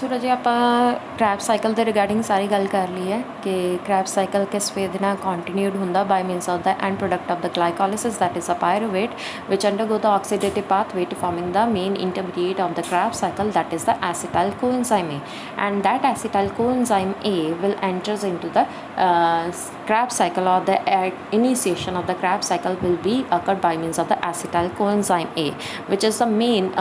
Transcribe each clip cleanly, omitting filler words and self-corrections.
सो राजे आप crabs cycle के regarding सारी गल कर ली है कि क्रैब्स साइकिल किस वे दे नाल कंटिन्यूड हुंदा by means of the end product of the glycolysis that is a pyruvate which undergo the oxidative pathway to forming the main intermediate of the Krebs cycle, that is the acetyl coenzyme A, and that acetyl coenzyme A will enters into the Krebs cycle, or the initiation of the Krebs cycle will be occurred by means of the acetyl coenzyme A, which is the main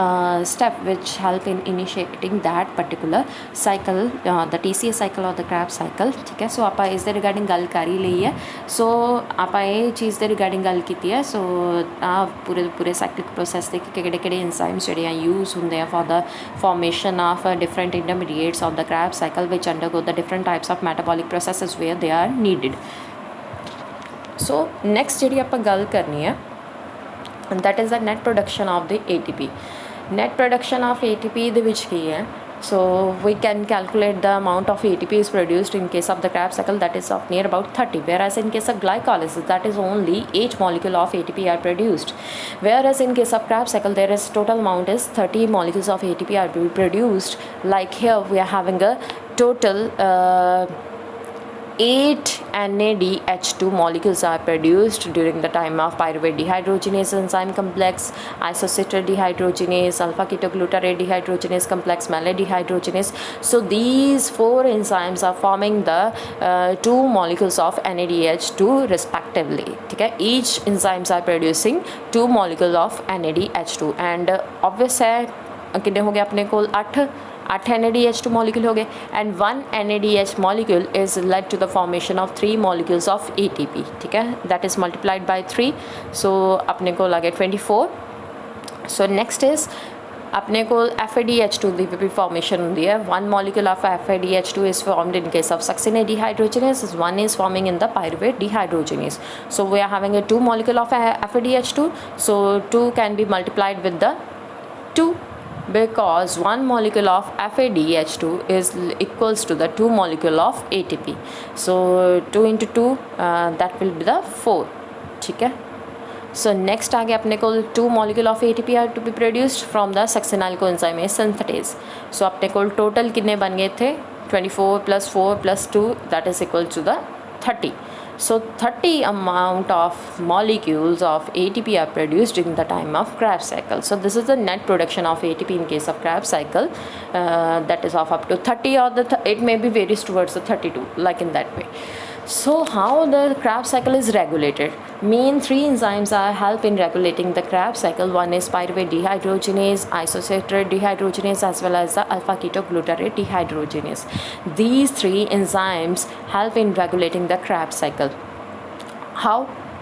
step which help in initiating that particular cycle the TCA cycle और the Krebs cycle. ठीक है, सो आप इस regarding गल कर ही ली है। सो आप ये चीज़ के रिगार्डिंग गल की है। सो पूरे पूरे साइक्लिक प्रोसैस के किहड़े एंजाइम्स जिहड़े यूज़ होंगे हैं for the formation of different intermediates of the Krebs cycle which undergo the different types of metabolic processes where they are needed. So next जी आप गल करनी है that is the net production of the ATP। Net production of ATP दे which की है, so we can calculate the amount of ATP is produced in case of the Krebs cycle, that is of near about 30, whereas in case of glycolysis that is only 8 molecule of ATP are produced, whereas in case of Krebs cycle there is total amount is 30 molecules of ATP are produced. Like here we are having a total 8 NADH2 molecules are produced during the time of pyruvate dehydrogenase enzyme complex, isositol dehydrogenase, alpha ketoglutarate dehydrogenase complex, malate dehydrogenase. So these 4 enzymes are forming the 2 molecules of NADH2 respectively. ठीक है, each enzymes are producing 2 molecule of NADH2 and obvious है कितने हो गए अपने को 8 NADH2 molecule हो गए, and 1 NADH molecule is led to the formation of 3 molecules of ATP. ठीक है, that is multiplied by 3, so अपने को लगे 24. so next is अपने को FADH2 की भी फॉर्मेशन होती है। 1 molecule of FADH2 is formed in case of succinate dehydrogenase, 1 is forming in the pyruvate dehydrogenase. So we are having a 2 molecule of FADH2, so 2 can be multiplied with the 2, because 1 molecule of FADH2 is equals to the 2 molecule of ATP. So 2 into 2 that will be the 4. ठीक है, so next आगे अपने को 2 molecule of ATP are to be produced from the succinyl coenzyme A synthetase. So अपने को total कितने बन गए थे 24 plus 4 plus 2 that is equal to the 30. So 30 amount of molecules of ATP are produced during the time of Krebs cycle. So this is the net production of ATP in case of Krebs cycle, that is of up to 30, or it may be varies towards the 32, like in that way. So how the Krebs cycle is regulated? Main 3 enzymes are help in regulating the Krebs cycle. One is pyruvate dehydrogenase, isositol dehydrogenase, as well as the alpha ketoglutarate dehydrogenase. These 3 enzymes help in regulating the Krebs cycle. How?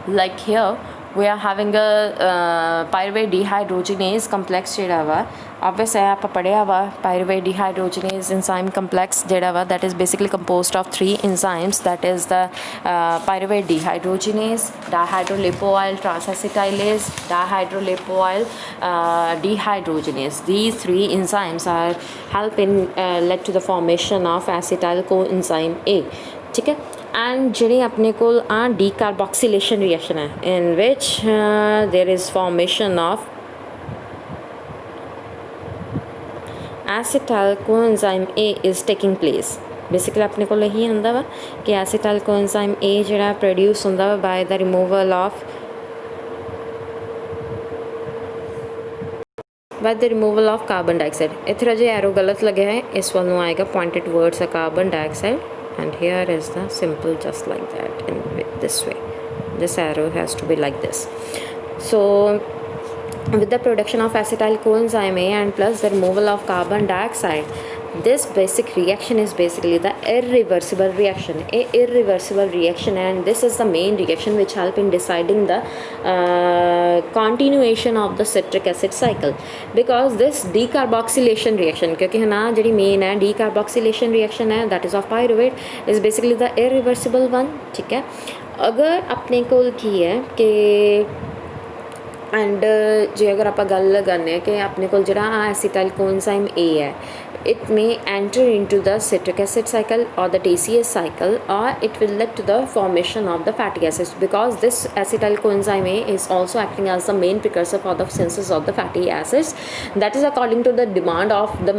Like here we are having a pyruvate dehydrogenase complex ਜਿਹੜਾ ਵਾ obvious है आप पढ़िया वा pyruvate dehydrogenase enzyme complex ਜਿਹੜਾ ਵਾ that is basically composed of 3 enzymes, that is the pyruvate dehydrogenase, dihydrolipoyl transacetylase, dihydrolipoyl dehydrogenase. These 3 enzymes are help in led to the formation of acetyl coenzyme A. ठीक है, and जी अपने को decarboxylation reaction है in which there is formation of acetyl coenzyme A is taking place. Basically अपने को यही होंदा वा कि acetyl coenzyme A जिहड़ा produce होंदा वा by the removal of carbon dioxide. इत्थे जो एरो गलत लगे है इस वाल नूं आएगा pointed towards a carbon dioxide, and here is the simple just like that in this way. This arrow has to be like this. So with the production of acetyl coenzyme A and plus the removal of carbon dioxide, this basic reaction is basically the irreversible reaction, and this is the main reaction which help in deciding the continuation of the citric acid cycle, because this decarboxylation reaction क्योंकि है ना जी main है decarboxylation reaction है that is of pyruvate is basically the irreversible one. ठीक है, अगर अपने को की है कि एंड जे अगर आप गल लगाने कि अपने को जो एसिटाइल कोएंजाइम ए है it may enter into the citric acid cycle or the TCA cycle, or it will lead to the formation of the fatty acids, because this acetyl coenzyme A is also acting as the main precursor for the synthesis of the fatty acids. That is according to the demand of the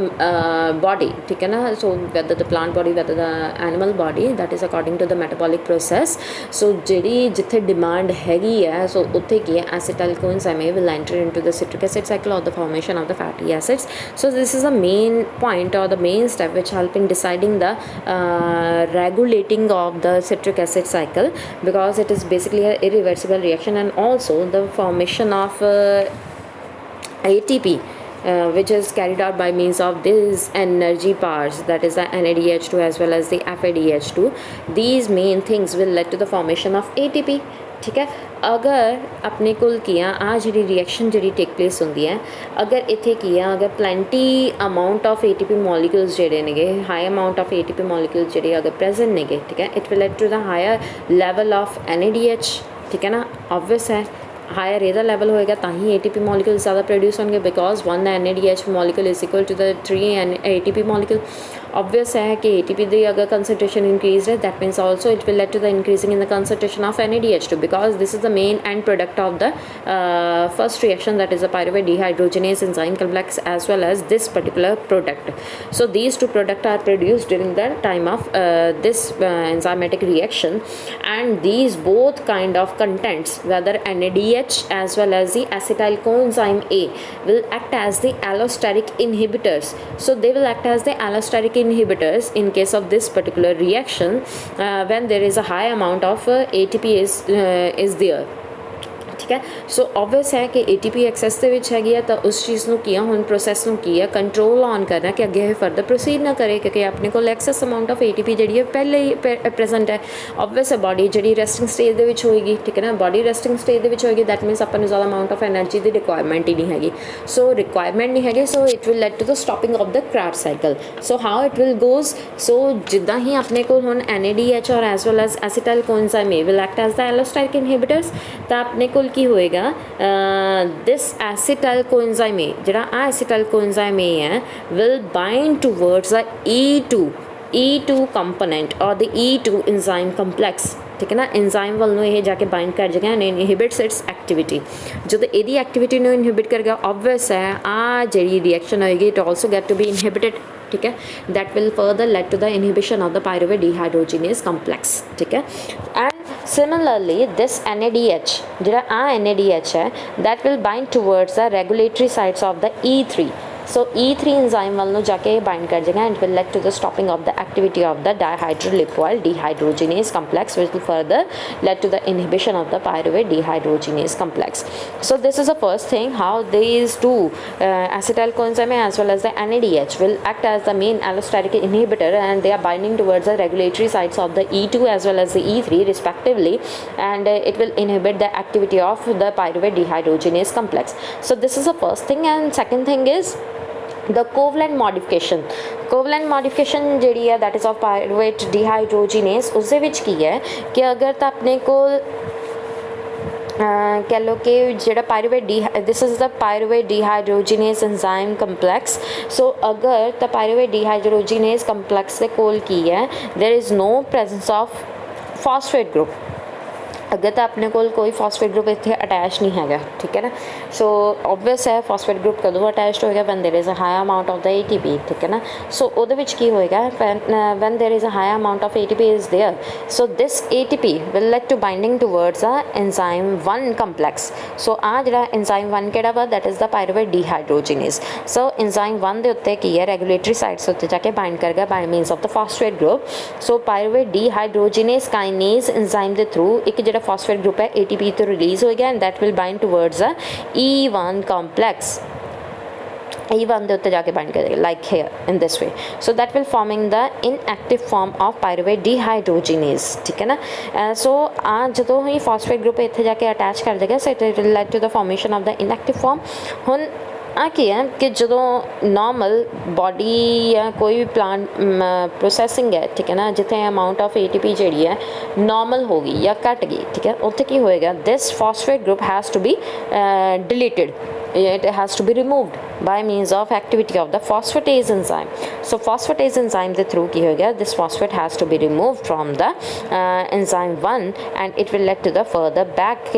body, ठीक है ना. So whether the plant body, whether the animal body, that is according to the metabolic process. So ਜਿਹੜੀ ਜਿੱਥੇ demand ਹੈਗੀ ਹੈ, so ਉੱਥੇ ਕੀ ਹੈ, acetyl coenzyme A will enter into the citric acid cycle or the formation of the fatty acids. So this is the main point or the main step which help in deciding the regulating of the citric acid cycle, because it is basically an irreversible reaction, and also the formation of ATP, which is carried out by means of these energy powers, that is the NADH2 as well as the FADH2. These main things will lead to the formation of ATP. ठीक है. अगर अपने कोल किया आ जी reaction जी take place होंगी है, अगर इतने किया अगर plenty amount of ATP molecules जेडे ने high amount of ATP molecules जेडे अगर प्रेजेंट ने, ठीक है, it will lead to the higher level of NADH, ठीक है ना. ऑब्वियस है हायर ਇਹਦਾ ਲੈਵਲ ਹੋਏਗਾ ਤਾਂ ਹੀ ATP ਮੋਲੀਕੂਲਸ ਜ਼ਿਆਦਾ ਪ੍ਰੋਡਿਊਸ ਹੋਣਗੇ, because 1 NADH molecule is equal to the 3 ATP molecule. Obvious है कि ATP दी अगर concentration increased है, that means also it will lead to the increasing in the concentration of NADH2, because this is the main end product of the first reaction, that is the pyruvate dehydrogenase enzyme complex as well as this particular product. So these two products are produced during the time of this enzymatic reaction, and these both kind of contents, whether NADH as well as the acetyl coenzyme A, will act as the allosteric inhibitors. So they will act as the allosteric inhibitors in case of this particular reaction when there is a high amount of ATP is there, ठीक है. सो obvious है कि ATP access ਦੇ ਵਿੱਚ ਹੈਗੀ ਹੈ, ਤਾਂ ਉਸ ਚੀਜ਼ ਨੂੰ ਕੀ ਆ, ਹੁਣ ਪ੍ਰੋਸੈਸ ਨੂੰ ਕੀ ਹੈ, ਕੰਟਰੋਲ ਔਨ ਕਰਨਾ ਕਿ ਅੱਗੇ ਇਹ ਫਰਦਰ ਪ੍ਰੋਸੀਡ ਨਾ ਕਰੇ, ਕਿਉਂਕਿ ਆਪਣੇ ਕੋਲ ਐਕਸੈਸ ਅਮਾਊਂਟ ਆਫ ATP ਜਿਹੜੀ ਹੈ ਪਹਿਲੇ ਹੀ ਪ੍ਰੈਜ਼ੈਂਟ ਹੈ. ऑब्वियस है बॉडी ਜਿਹੜੀ ਰੈਸਟਿੰਗ ਸਟੇਜ ਦੇ ਵਿੱਚ ਹੋਏਗੀ, ਠੀਕ ਹੈ ਨਾ. ਬॉडी ਰੈਸਟਿੰਗ ਸਟੇਜ ਦੇ ਵਿੱਚ ਹੋਏਗੀ, ਦੈਟ ਮੀਨਸ ਆਪਾਂ ਨੂੰ ਜ਼ਿਆਦਾ ਅਮਾਊਂਟ ਆਫ ਐਨਰਜੀ ਦੀ ਰਿਕੁਆਇਰਮੈਂਟ ਹੀ ਨਹੀਂ ਹੈਗੀ. ਸੋ ਰਿਕੁਆਇਰਮੈਂਟ ਨਹੀਂ ਹੈਗੀ, so it will lead to the stopping of the Krebs cycle. So how it will goes, so ਜਿੱਦਾਂ ਹੀ ਆਪਣੇ ਕੋਲ ਹੁਣ NADH ਔਰ as well as acetyl coenzyme A will act as the allosteric inhibitors, ਤਾਂ ਆਪਣੇ ਕੋਲ ਕੀ ਹੋਏਗਾ, this acetyl coenzyme A, ਜਿਹੜਾ ਆ acetyl coenzyme A ਹੈ, will bind towards the E2 component or the E2 enzyme complex, ठीक है ना. एंजाइम वाल ਨੂੰ ਇਹ ਜਾ ਕੇ ਬਾਈਂਡ ਕਰ ਜਾਏਗਾ ਐਂਡ ਇਨਹਿਬਿਟਸ ਇਟਸ ਐਕਟੀਵਿਟੀ. ਜਦੋਂ ਇਹਦੀ ਐਕਟੀਵਿਟੀ ਨੂੰ ਇਨਹਿਬਿਟ ਕਰੇਗਾ, ऑब्वियस है ਆ ਜਿਹੜੀ ਰਿਐਕਸ਼ਨ ਹੋਏਗੀ it also get to be inhibited, ठीक है. That will further lead to the inhibition of the pyruvate dehydrogenase complex, ठीक है. एंड similarly this NADH, ਜਿਹੜਾ ਆ NADH ਹੈ, that will bind towards the regulatory sites of the E3. So E3 enzyme ਵੱਲ ਨੂੰ ਜਾ ਕੇ ਬਾਈਂਡ ਕਰ ਜਾਏਗਾ and will lead to the stopping of the activity of the dihydrolipoyl dehydrogenase complex, which will further lead to the inhibition of the pyruvate dehydrogenase complex. So this is the first thing, how these two acetyl coenzyme as well as the NADH will act as the main allosteric inhibitor, and they are binding towards the regulatory sites of the E2 as well as the E3 respectively, and it will inhibit the activity of the pyruvate dehydrogenase complex. So this is the first thing. And second thing is the covalent modification ਜਿਹੜੀ ਹੈ, that is of pyruvate dehydrogenase, ਉਸ ਦੇ ਵਿੱਚ ਕੀ ਹੈ ਕਿ ਅਗਰ ਤਾਂ ਆਪਣੇ ਕੋਲ कह लो कि ਜਿਹੜਾ this is the pyruvate dehydrogenase enzyme complex. So अगर ਤਾਂ pyruvate dehydrogenase complex ਦੇ ਕੋਲ ਕੀ ਹੈ, there is no presence of phosphate group. अगर तो अपने कोल कोई फॉस्फेट ग्रुप इतने अटैच नहीं हैगा, ठीक है ना. सो ऑब्वियस है फॉस्फेट ग्रुप कदों अटैच्ड होएगा, when there is a high amount of the ATP, ठीक है ना. सो ਉਹਦੇ ਵਿੱਚ ਕੀ ਹੋਏਗਾ, when there is a high amount of ATP is there, so this ATP will lead to binding towards a enzyme 1 complex. सो ਆ ਜਿਹੜਾ enzyme 1 ਕਿਹੜਾ ਵਾ, that is the pyruvate dehydrogenase. So enzyme 1 ਦੇ ਉੱਤੇ ਕੀ ਹੈ, ਰੈਗੂਲੇਟਰੀ ਸਾਈਟਸ ਉੱਤੇ ਜਾ ਕੇ ਬਾਈਂਡ ਕਰੇਗਾ by means of the phosphate group. So pyruvate dehydrogenase kinase enzyme ਦੇ ਥਰੂ ਇੱਕ ਜਿਹੜਾ phosphate group है ATP तो release हो गया, and that will bind towards a E1 complex. E1 ਦੇ ਉੱਤੇ ਜਾ ਕੇ bind करेगा like here in this way. So that will forming the inactive form of pyruvate dehydrogenase, ठीक है ना. So आ ਜਦੋਂ ही phosphate group ਇੱਥੇ ਜਾ ਕੇ attach ਕਰ ਦੇਗਾ, so it will lead to the formation of the inactive form. ਹੁਣ ਆ ਕੀ ਹੈ ਕਿ ਜਦੋਂ ਨੋਰਮਲ ਬੋਡੀ ਜਾਂ ਕੋਈ ਵੀ ਪਲਾਂਟ ਪ੍ਰੋਸੈਸਿੰਗ ਹੈ, ਠੀਕ ਹੈ ਨਾ, ਜਿੱਥੇ ਅਮਾਊਂਟ ਆਫ ATP ਜਿਹੜੀ ਹੈ ਨੋਰਮਲ ਹੋ ਗਈ ਜਾਂ ਘਟ ਗਈ, ਠੀਕ ਹੈ, ਉੱਥੇ ਕੀ ਹੋਏਗਾ, this phosphate group has to be deleted, it has to be removed, by means of activity of the phosphatase enzyme. So phosphatase enzyme the through ki ho gaya, this phosphate has to be removed from the enzyme 1 and it will lead to the further back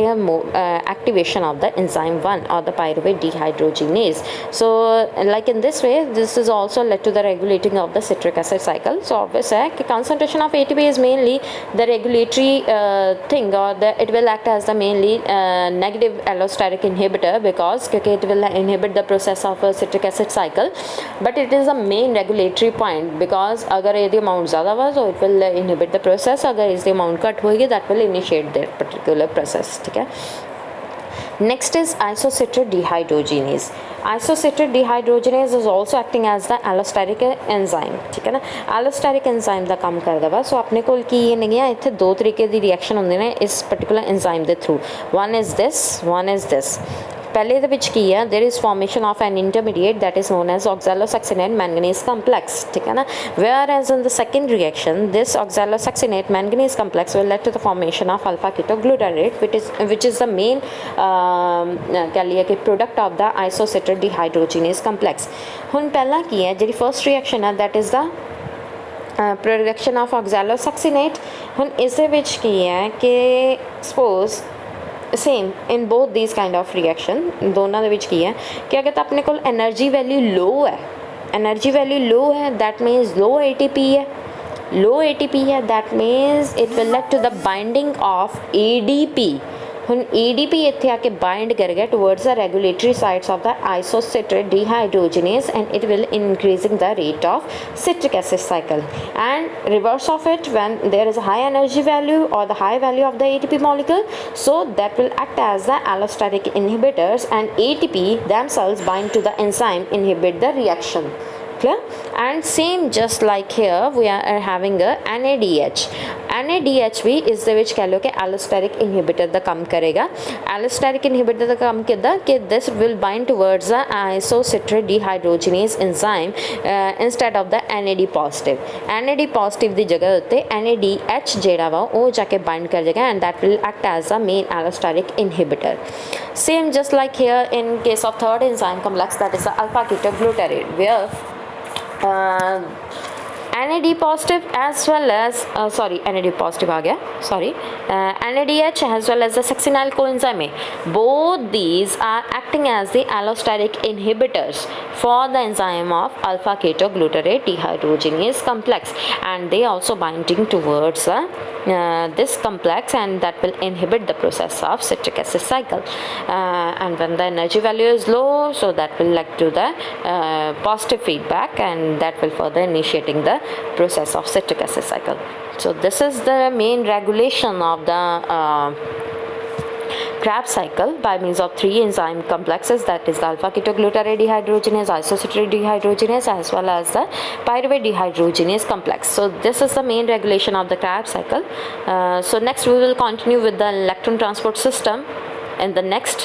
activation of the enzyme 1 or the pyruvate dehydrogenase. So like in this way, this is also led to the regulating of the citric acid cycle. So obvious hai कि concentration of ATP is mainly the regulatory thing, or it will act as the mainly negative allostatic inhibitor, because it will inhibit the process of a citric acid cycle, but it is a main regulatory point, because अगर यदि amount ज़्यादा हुआ so it will inhibit the process, अगर इसकी amount cut होगी that will initiate that particular process. ठीक है. Next is isocitrate dehydrogenase. Isocitrate dehydrogenase is also acting as the allostatic enzyme. ठीक है ना. Allostatic enzyme ਦਾ ਕੰਮ ਕਰਦਾ ਵਾ. So ਆਪਣੇ ਕੋਲ ਕੀ ਨਹੀਂ ਹੈ, ਇੱਥੇ ਦੋ ਤਰੀਕੇ ਦੀ ਰਿਐਕਸ਼ਨ ਹੁੰਦੇ ਨੇ ਇਸ particular enzyme ਦੇ through. One is this. पहले ਦੇ ਵਿੱਚ ਕੀ ਹੈ, there is formation of an intermediate that is known as oxalosuccinate manganese complex. ठीक है ना. Whereas in the second reaction, this oxalosuccinate manganese complex will lead to the formation of alpha ketoglutarate, which is the main कह लिया कि product of the isocitrate dehydrogenase complex. ਹੁਣ ਪਹਿਲਾਂ ਕੀ ਹੈ, ਜਿਹੜੀ first reaction ਹੈ, that is the production of oxalosuccinate. ਹੁਣ ਇਸ ਦੇ ਵਿੱਚ ਕੀ ਹੈ ਕਿ suppose same in both these kind of reaction दोनों ਦੇ ਵਿੱਚ ਕੀ ਹੈ ਕਿ अगर तो अपने को एनर्जी वैल्यू लो है दैट मीन्स लो ATP है that means it will lead to the binding of ADP. ਹੁਣ ADP ਇੱਥੇ ਆ ਕੇ ਬਾइंड ਕਰ ਗਿਆ towards the regulatory sites of the isocitrate dehydrogenase and it will increasing the rate of citric acid cycle. And reverse of it, when there is a high energy value or the high value of the ATP molecule, so that will act as the allostatic inhibitors and ATP themselves bind to the enzyme, inhibit the reaction. Clear? And same just like here we are having a NADH भी इस ਦੇ ਵਿੱਚ कह लो कि allostatic inhibitor ਦਾ ਕੰਮ ਕਰੇਗਾ. Allostatic inhibitor ਦਾ ਕੰਮ ਕਿੱਦਾਂ कि this will bind towards the isocitrate dehydrogenase enzyme instead of the NAD positive ਦੀ ਜਗ੍ਹਾ ਉੱਤੇ NADH ਜਿਹੜਾ ਵਾ ਉਹ ਜਾ ਕੇ bind ਕਰ ਜਾਏਗਾ and that will act as the main allostatic inhibitor. Same just like here in case of third enzyme complex, that is the alpha ketoglutarate, where NAD positive as well as NAD positive आ गया NADH as well as the succinyl coenzyme, both these are acting as the allostatic inhibitors for the enzyme of alpha ketoglutarate dehydrogenase complex, and they also binding towards this complex and that will inhibit the process of citric acid cycle. And when the energy value is low, so that will lead to the positive feedback and that will further initiating the process of citric acid cycle. So this is the main regulation of the Krebs cycle by means of three enzyme complexes, that is the alpha ketoglutarate dehydrogenase, isocitrate dehydrogenase as well as the pyruvate dehydrogenase complex. So this is the main regulation of the Krebs cycle. So next we will continue with the electron transport system in the next